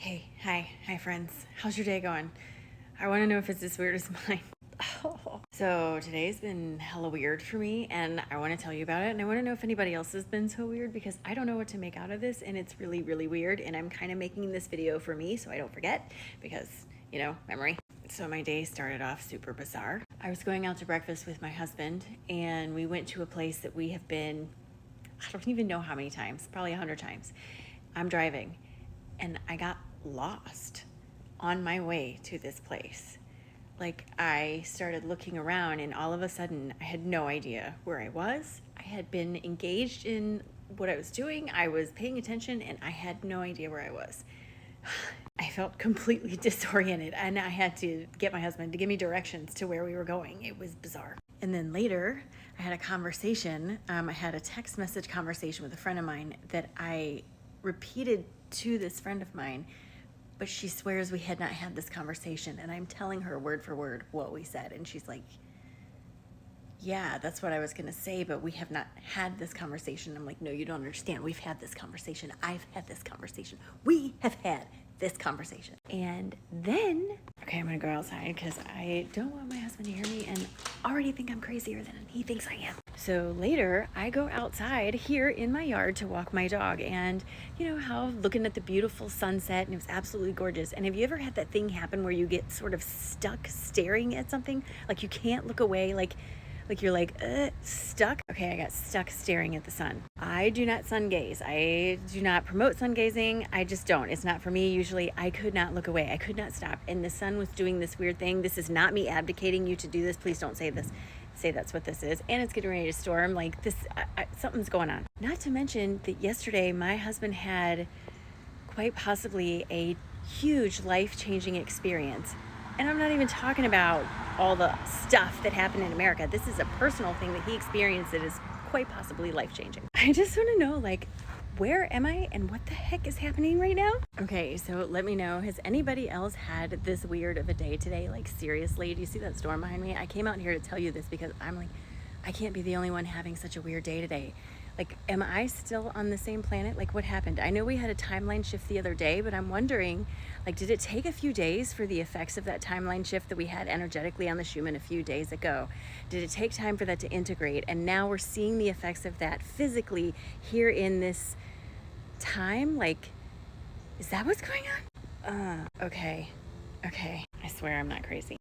Hi friends. How's your day going? I want to know if it's as weird as mine. So today's been hella weird for me, and I want to tell you about it, and I want to know if anybody else has been so weird, because I don't know what to make out of this, and it's really, really weird, and I'm kind of making this video for me so I don't forget, because, memory. So my day started off super bizarre. I was going out to breakfast with my husband, and we went to a place that we have been, I don't even know how many times, probably 100 times. I'm driving, and I got lost on my way to this place. Like, I started looking around, and all of a sudden I had no idea where I was. I had been engaged in what I was doing. I was paying attention, and I had no idea where I was. I felt completely disoriented, and I had to get my husband to give me directions to where we were going. It was bizarre. And then later, I had a conversation. I had a text message conversation with a friend of mine that I repeated to this friend of mine, but she swears we had not had this conversation, and I'm telling her word for word what we said, and she's like, yeah, that's what I was gonna say, but we have not had this conversation. I'm like, no, you don't understand. We've had this conversation. I've had this conversation. We have had this conversation. And then, okay, I'm gonna go outside because I don't want my husband to hear me and already think I'm crazier than he thinks I am. So later, I go outside here in my yard to walk my dog, and you know how looking at the beautiful sunset, and it was absolutely gorgeous. And have you ever had that thing happen where you get sort of stuck staring at something? Like you can't look away, like you're like, stuck. Okay, I got stuck staring at the sun. I do not sun gaze. I do not promote sun gazing. I just don't. It's not for me. Usually I could not look away. I could not stop. And the sun was doing this weird thing. This is not me abdicating you to do this. Please don't say this. Say that's what this is. And it's getting ready to storm. Like this, something's going on. Not to mention that yesterday my husband had quite possibly a huge life-changing experience. And I'm not even talking about all the stuff that happened in America. This is a personal thing that he experienced that is quite possibly life-changing. I just want to know, like, where am I and what the heck is happening right now? Okay, so let me know, has anybody else had this weird of a day today? Like, seriously, do you see that storm behind me? I came out here to tell you this because I'm like, I can't be the only one having such a weird day today. Like, am I still on the same planet? Like, what happened? I know we had a timeline shift the other day, but I'm wondering, like, did it take a few days for the effects of that timeline shift that we had energetically on the Schumann a few days ago? Did it take time for that to integrate? And now we're seeing the effects of that physically here in this time? Like, is that what's going on? Okay. I swear I'm not crazy.